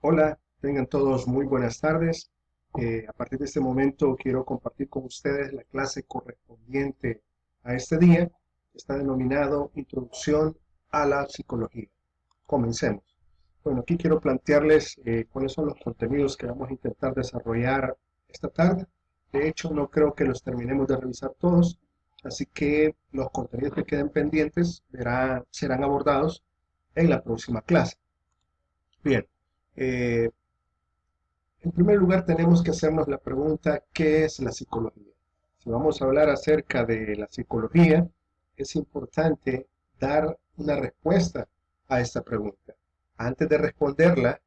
Hola, tengan todos muy buenas tardes. A partir de este momento quiero compartir con ustedes la clase correspondiente a este día. Está denominado Introducción a la Psicología. Comencemos. Bueno, aquí quiero plantearles cuáles son los contenidos que vamos a intentar desarrollar esta tarde. De hecho, no creo que los terminemos de revisar todos, así que los contenidos que queden pendientes serán abordados en la próxima clase. Bien. Eh, en primer lugar, tenemos que hacernos la pregunta, ¿qué es la psicología? Si vamos a hablar acerca de la psicología, es importante dar una respuesta a esta pregunta. Antes de responderla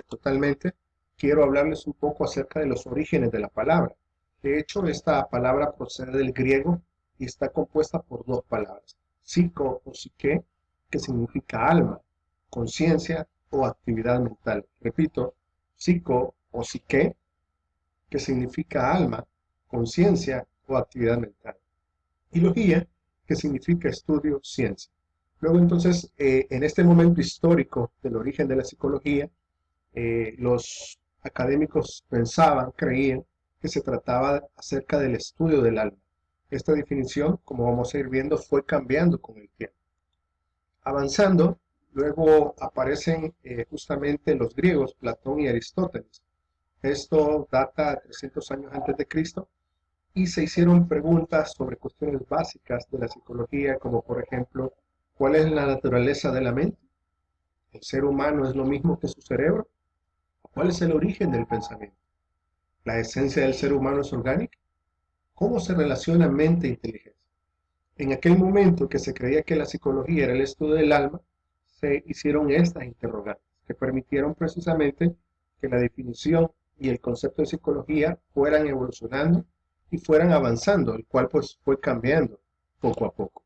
totalmente, quiero hablarles un poco acerca de los orígenes de la palabra. De hecho, esta palabra procede del griego y está compuesta por dos palabras, psico o psique, que significa alma, conciencia o actividad mental. Repito, psico o psique, que significa alma, conciencia o actividad mental. Y logía, que significa estudio, ciencia. Luego entonces, en este momento histórico del origen de la psicología, los académicos pensaban, creían que se trataba acerca del estudio del alma. Esta definición, como vamos a ir viendo, fue cambiando con el tiempo. Avanzando, luego aparecen justamente los griegos, Platón y Aristóteles. Esto data de 300 años antes de Cristo y se hicieron preguntas sobre cuestiones básicas de la psicología, como por ejemplo, ¿cuál es la naturaleza de la mente? ¿El ser humano es lo mismo que su cerebro? ¿Cuál es el origen del pensamiento? ¿La esencia del ser humano es orgánica? ¿Cómo se relaciona mente e inteligencia? En aquel momento que se creía que la psicología era el estudio del alma, se hicieron estas interrogantes que permitieron precisamente que la definición y el concepto de psicología fueran evolucionando y fueran avanzando, el cual pues fue cambiando poco a poco.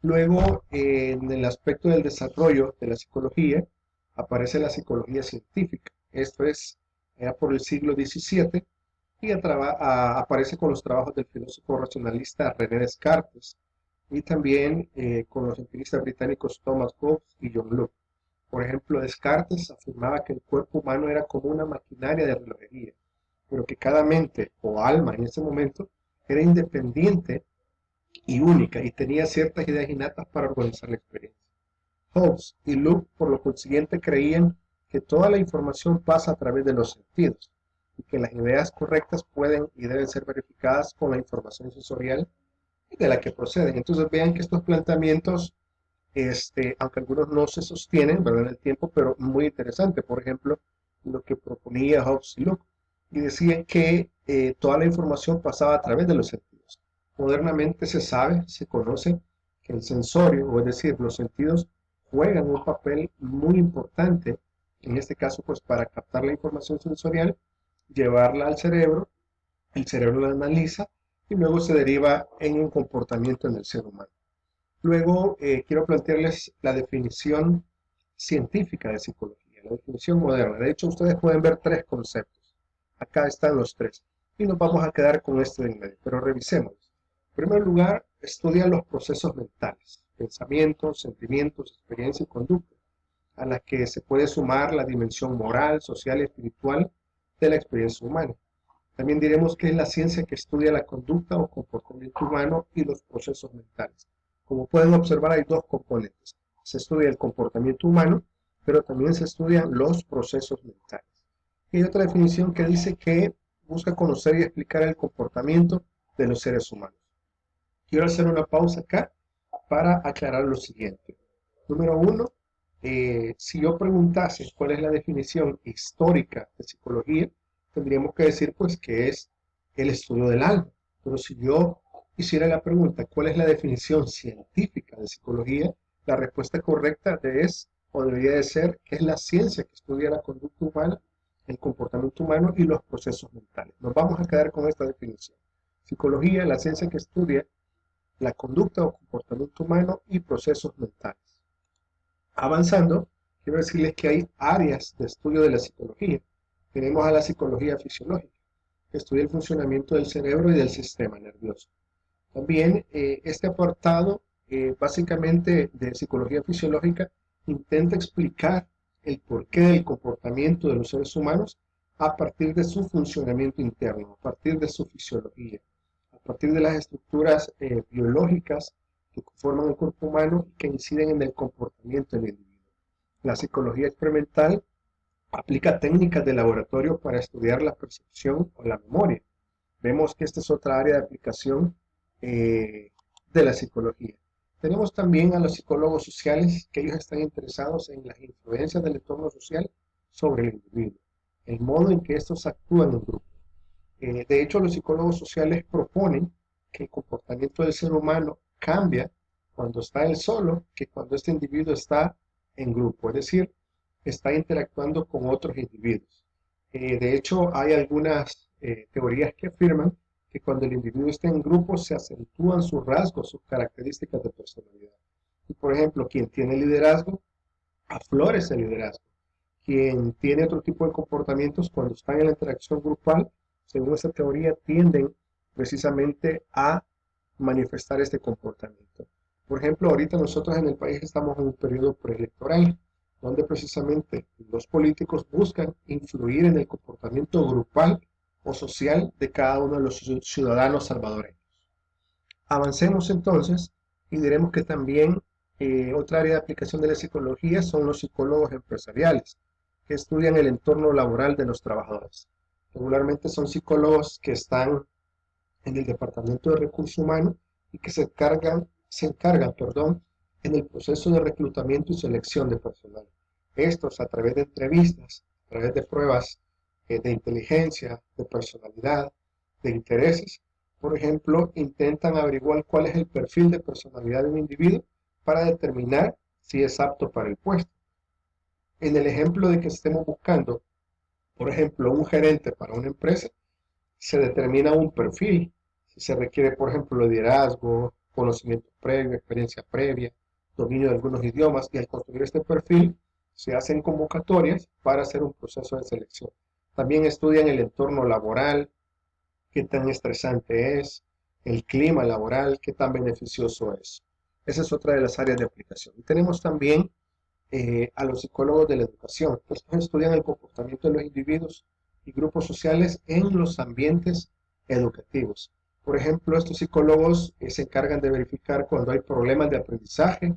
Luego, en el aspecto del desarrollo de la psicología, aparece la psicología científica. Esto es ya por el siglo XVII y aparece con los trabajos del filósofo racionalista René Descartes y también con los empiristas británicos Thomas Hobbes y John Locke. Por ejemplo, Descartes afirmaba que el cuerpo humano era como una maquinaria de relojería, pero que cada mente o alma en ese momento era independiente y única y tenía ciertas ideas innatas para organizar la experiencia. Hobbes y Locke, por lo consiguiente, creían que toda la información pasa a través de los sentidos y que las ideas correctas pueden y deben ser verificadas con la información sensorial de la que proceden. Entonces vean que estos planteamientos, aunque algunos no se sostienen, ¿verdad?, en el tiempo, pero muy interesante. Por ejemplo, lo que proponía Hobbes y Locke, y decían que toda la información pasaba a través de los sentidos. Modernamente se sabe, se conoce que el sensorio, o es decir, los sentidos, juegan un papel muy importante, en este caso, pues para captar la información sensorial, llevarla al cerebro, el cerebro la analiza y luego se deriva en un comportamiento en el ser humano. Luego quiero plantearles la definición científica de psicología, la definición moderna. De hecho, ustedes pueden ver tres conceptos. Acá están los tres. Y nos vamos a quedar con este de en medio, pero revisemos. En primer lugar, estudian los procesos mentales, pensamientos, sentimientos, experiencia y conducta, a la que se puede sumar la dimensión moral, social y espiritual de la experiencia humana. También diremos que es la ciencia que estudia la conducta o comportamiento humano y los procesos mentales. Como pueden observar, hay dos componentes. Se estudia el comportamiento humano, pero también se estudian los procesos mentales. Y hay otra definición que dice que busca conocer y explicar el comportamiento de los seres humanos. Quiero hacer una pausa acá para aclarar lo siguiente. Número uno, si yo preguntase cuál es la definición histórica de psicología, tendríamos que decir pues que es el estudio del alma. Pero si yo hiciera la pregunta cuál es la definición científica de psicología, la respuesta correcta es o debería de ser que es la ciencia que estudia la conducta humana, el comportamiento humano y los procesos mentales. Nos vamos a quedar con esta definición. Psicología, la ciencia que estudia la conducta o comportamiento humano y procesos mentales. Avanzando, quiero decirles que hay áreas de estudio de la psicología. Tenemos a la psicología fisiológica, que estudia el funcionamiento del cerebro y del sistema nervioso. También este apartado, básicamente de psicología fisiológica, intenta explicar el porqué del comportamiento de los seres humanos a partir de su funcionamiento interno, a partir de su fisiología, a partir de las estructuras biológicas que conforman el cuerpo humano y que inciden en el comportamiento del individuo. La psicología experimental aplica técnicas de laboratorio para estudiar la percepción o la memoria. Vemos que esta es otra área de aplicación de la psicología. Tenemos también a los psicólogos sociales, que ellos están interesados en las influencias del entorno social sobre el individuo, el modo en que estos actúan en grupo. De hecho, los psicólogos sociales proponen que el comportamiento del ser humano cambia cuando está él solo que cuando este individuo está en grupo, es decir, está interactuando con otros individuos. De hecho, hay algunas teorías que afirman que cuando el individuo está en grupo se acentúan sus rasgos, sus características de personalidad. Y por ejemplo, quien tiene liderazgo, aflora ese liderazgo. Quien tiene otro tipo de comportamientos cuando están en la interacción grupal, según esta teoría, tienden precisamente a manifestar este comportamiento. Por ejemplo, ahorita nosotros en el país estamos en un periodo preelectoral, donde precisamente los políticos buscan influir en el comportamiento grupal o social de cada uno de los ciudadanos salvadoreños. Avancemos entonces y diremos que también otra área de aplicación de la psicología son los psicólogos empresariales, que estudian el entorno laboral de los trabajadores. Regularmente son psicólogos que están en el Departamento de Recursos Humanos y que se encargan en el proceso de reclutamiento y selección de personal. Estos a través de entrevistas, a través de pruebas de inteligencia, de personalidad, de intereses, por ejemplo, intentan averiguar cuál es el perfil de personalidad de un individuo para determinar si es apto para el puesto. En el ejemplo de que estemos buscando, por ejemplo, un gerente para una empresa, se determina un perfil. Si se requiere, por ejemplo, liderazgo, conocimiento previo, experiencia previa, dominio de algunos idiomas, y al construir este perfil se hacen convocatorias para hacer un proceso de selección. También estudian el entorno laboral, qué tan estresante es, el clima laboral, qué tan beneficioso es. Esa es otra de las áreas de aplicación. Y tenemos también a los psicólogos de la educación. Estos estudian el comportamiento de los individuos y grupos sociales en los ambientes educativos. Por ejemplo, estos psicólogos se encargan de verificar cuando hay problemas de aprendizaje,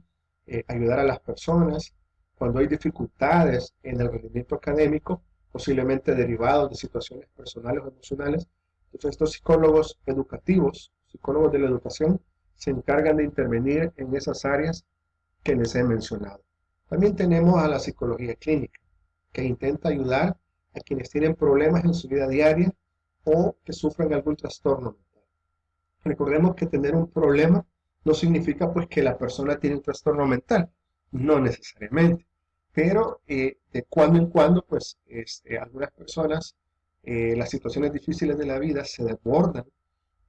ayudar a las personas, cuando hay dificultades en el rendimiento académico, posiblemente derivados de situaciones personales o emocionales. Entonces, estos psicólogos educativos, psicólogos de la educación, se encargan de intervenir en esas áreas que les he mencionado. También tenemos a la psicología clínica, que intenta ayudar a quienes tienen problemas en su vida diaria o que sufren algún trastorno mental. Recordemos que tener un problema no significa pues que la persona tiene un trastorno mental, no necesariamente, pero de cuando en cuando pues algunas personas las situaciones difíciles de la vida se desbordan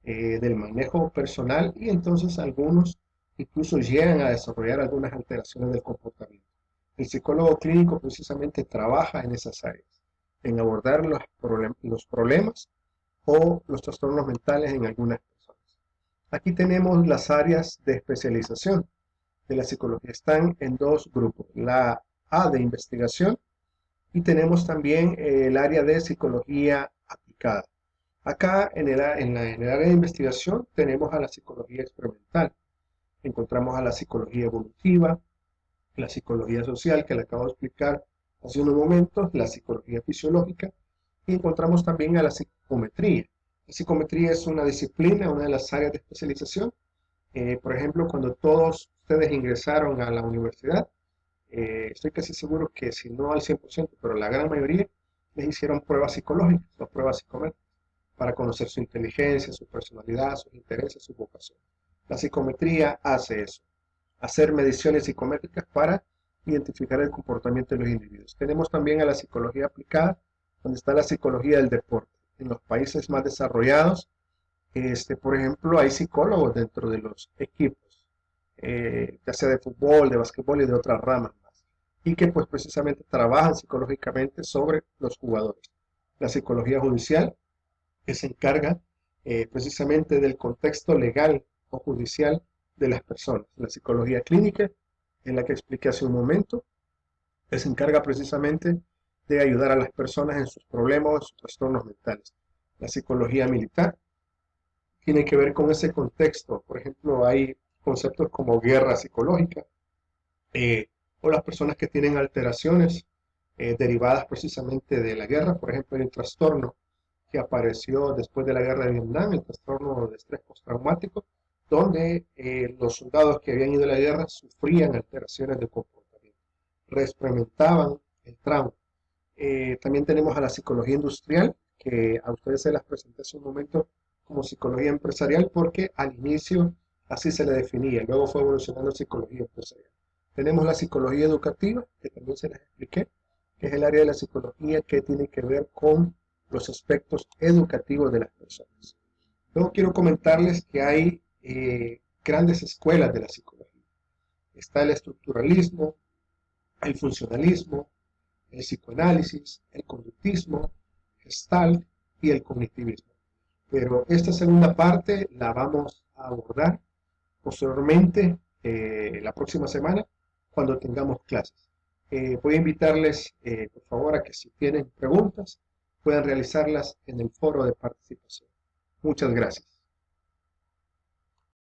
del manejo personal y entonces algunos incluso llegan a desarrollar algunas alteraciones del comportamiento. El psicólogo clínico precisamente trabaja en esas áreas, en abordar los problemas o los trastornos mentales en algunas personas. Aquí tenemos las áreas de especialización de la psicología. Están en dos grupos, la A de investigación y tenemos también el área de psicología aplicada. Acá en el área de investigación tenemos a la psicología experimental, encontramos a la psicología evolutiva, la psicología social que le acabo de explicar hace unos momentos, la psicología fisiológica y encontramos también a la psicometría. La psicometría es una disciplina, una de las áreas de especialización. Por ejemplo, cuando todos ustedes ingresaron a la universidad, estoy casi seguro que si no al 100%, pero la gran mayoría les hicieron pruebas psicológicas o pruebas psicométricas para conocer su inteligencia, su personalidad, sus intereses, su vocación. La psicometría hace eso, hacer mediciones psicométricas para identificar el comportamiento de los individuos. Tenemos también a la psicología aplicada, donde está la psicología del deporte. En los países más desarrollados, por ejemplo, hay psicólogos dentro de los equipos, ya sea de fútbol, de básquetbol y de otras ramas más, y que pues precisamente trabajan psicológicamente sobre los jugadores. La psicología judicial, que se encarga precisamente del contexto legal o judicial de las personas. La psicología clínica, en la que expliqué hace un momento, que se encarga precisamente de ayudar a las personas en sus problemas o en sus trastornos mentales. La psicología militar tiene que ver con ese contexto. Por ejemplo, hay conceptos como guerra psicológica, eh, o las personas que tienen alteraciones derivadas precisamente de la guerra. Por ejemplo, hay un trastorno que apareció después de la guerra de Vietnam, el trastorno de estrés postraumático, donde los soldados que habían ido a la guerra sufrían alteraciones de comportamiento, reexperimentaban el trauma. También tenemos a la psicología industrial, que a ustedes se las presenté hace un momento como psicología empresarial, porque al inicio así se le definía, luego fue evolucionando a psicología empresarial. Tenemos la psicología educativa, que también se les expliqué, que es el área de la psicología que tiene que ver con los aspectos educativos de las personas. Luego quiero comentarles que hay grandes escuelas de la psicología. Está el estructuralismo, el funcionalismo, el psicoanálisis, el conductismo, Gestalt y el cognitivismo. Pero esta segunda parte la vamos a abordar posteriormente la próxima semana cuando tengamos clases. Voy a invitarles, por favor, a que si tienen preguntas puedan realizarlas en el foro de participación. Muchas gracias.